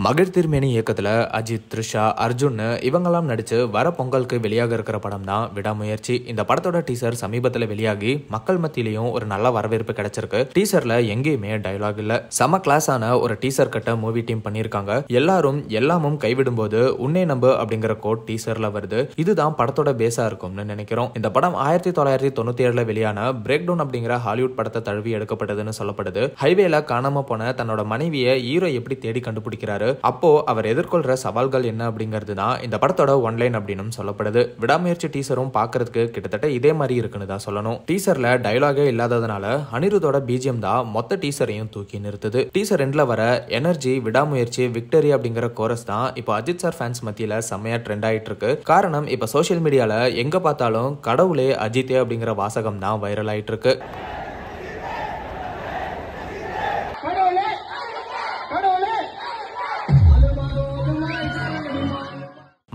மகிழ் திருமேனி இயக்கத்துல அஜித், த்ரிஷா, அர்ஜுன் இவங்கெல்லாம் நடிச்சு வர பொங்கலுக்கு வெளியாக இருக்கிற படம் தான் விடாமுயற்சி. இந்த படத்தோட டீசர் சமீபத்துல வெளியாகி மக்கள் மத்தியிலையும் ஒரு நல்ல வரவேற்பு கிடைச்சிருக்கு. டீசர்ல எங்கேயுமே டயலாக் இல்ல. செம கிளாஸான ஒரு டீசர் கட்ட மூவி டீம் பண்ணிருக்காங்க. எல்லாரும் எல்லாமும் கைவிடும் போது உன்னே நம்பு அப்படிங்கிற கோட் டீசர்ல வருது. இதுதான் படத்தோட பேஸா இருக்கும்னு நினைக்கிறோம். இந்த படம் 1997 வெளியான பிரேக் டவுன் அப்படிங்கிற ஹாலிவுட் படத்தை தழுவி எடுக்கப்பட்டதுன்னு சொல்லப்படுது. ஹைவேல காணாம போன தன்னோட மனைவியை ஹீரோ எப்படி தேடி கண்டுபிடிக்கிறாரு, அப்போ அவர் எதிர்கொள்ற சவால்கள் என்ன அப்படிங்கிறது தான் இந்த படத்தோட ஒன்லைன் அப்படின்னு சொல்லப்படுது. விடாமுயற்சி டீசரும் பார்க்கிறதுக்கு கிட்டத்தட்ட இதே மாதிரி இருக்குன்னு தான் சொல்லணும். டீசர்ல டயலாகே இல்லாததுனால அனிருத்தோட பிஜிஎம் தான் மொத்த டீசரையும் தூக்கி நிறுத்துது. டீசர் எண்ட்ல வர எனர்ஜி, விடாமுயற்சி, விக்டரி அப்படிங்கிற கோரஸ் தான் இப்போ அஜித் சார் ஃபேன்ஸ் மத்தியில செம்மையா ட்ரெண்ட் ஆயிட்டு இருக்கு. காரணம், இப்ப சோசியல் மீடியால எங்க பார்த்தாலும் கடவுளே அஜித்தே அப்படிங்கிற வாசகம் தான் வைரல் ஆயிட்டு இருக்கு.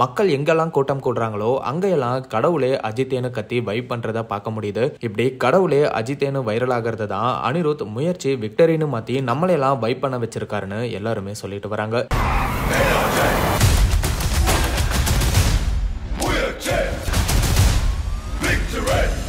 மக்கள் எங்கெல்லாம் கூட்டம் கூடுறாங்களோ அங்கெல்லாம் கடவுளே அஜித்தேனு கத்தி வைப் பண்றத பார்க்க முடியுது. இப்படி கடவுளே அஜித்தேனு வைரல் ஆகிறது தான் அனிருத் முயற்சி விக்டரின்னு மாத்தி நம்மளையெல்லாம் வைப் பண்ண வச்சிருக்காருன்னு எல்லாருமே சொல்லிட்டு வராங்க.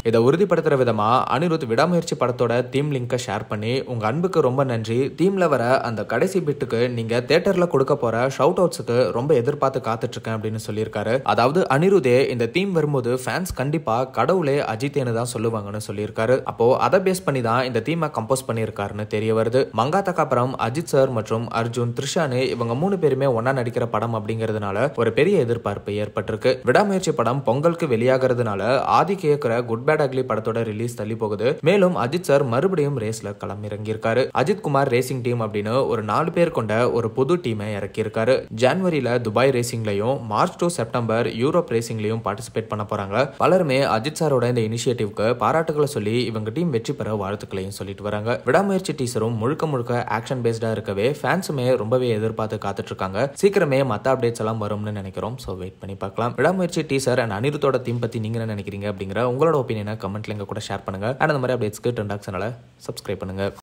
இதை உறுதிப்படுத்துற விதமா அனிருத் விடாமுயற்சி படத்தோட தீம் லிங்கை ஷேர் பண்ணி, உங்க அன்புக்கு ரொம்ப நன்றி, தீம்ல வர அந்த கடைசி பிட்டுக்கு நீங்க தியேட்டர்ல கொடுக்க போற ஷவுட் அவுட்ஸுக்கு ரொம்ப எதிர்பார்த்து காத்துட்டு இருக்கேன் அப்படின்னு சொல்லியிருக்காரு. அதாவது அனிருத்தே இந்த தீம் வரும்போது ஃபேன்ஸ் கண்டிப்பா கடவுளே அஜித்தேன்னு தான் சொல்லுவாங்கன்னு சொல்லியிருக்காரு. அப்போ அதை பேஸ் பண்ணி தான் இந்த தீமை கம்போஸ் பண்ணியிருக்காருன்னு தெரிய வருது. மங்காத்தாக்கு அப்புறம் அஜித் சார் மற்றும் அர்ஜுன், த்ரிஷானு இவங்க 3 பேருமே ஒன்னா நடிக்கிற படம் அப்படிங்கிறதுனால ஒரு பெரிய எதிர்பார்ப்பு ஏற்பட்டிருக்கு. விடாமுயற்சி படம் பொங்கலுக்கு வெளியாகிறதுனால ஆதிக்கு இயக்குற குட் பேட் அக்லி படத்தோட ரிலீஸ் தள்ளி போகுது. மேலும் அஜித் சார் மறுபடியும் ரேஸ்ல களம் இறங்கி இருக்காரு. அஜித் குமார் ரேசிங் டீம் அப்படின்னு ஒரு 4 பேர் கொண்ட ஒரு புது டீமை இறக்கி இருக்காரு. ஜனவரியில துபாய் ரேசிங்லயும், மார்ச் டு செப்டம்பர் யூரோப் ரேசிங்லயும் பார்ட்டிசிபேட் பண்ண போறாங்க. பலருமே அஜித் சாரோட இந்த இனிஷியேட்டிவ்க்கு பாராட்டுகளை சொல்லி இவங்க டீம் வெற்றி பெற வாழ்த்துக்களையும் சொல்லிட்டு வராங்க. விடாமுயற்சி டீசரும் முழுக்க ஆக்ஷன் பேஸ்டா இருக்கவே ஃபேன்ஸுமே ரொம்பவே எதிர்பார்த்து காத்துட்டு இருக்காங்க. சீக்கிரமே மத்த அப்டேட்ஸ் எல்லாம் வரும்னு நினைக்கிறோம். சோ வெயிட் பண்ணி பார்க்கலாம். விடாமுயற்சி டீசர் அண்ட் அனிருத்தோட தீம் பத்தி நீங்க என்ன நினைக்கிறீங்க அப்படிங்கிற உங்களோட ஒப்பீனியனை கமெண்ட்ல எங்க கூட ஷேர் பண்ணுங்க. அந்த மாதிரி அப்டேட்ஸ்க்கு ட்ரெண்டாக் சேனலை சப்ஸ்கிரைப் பண்ணுங்க.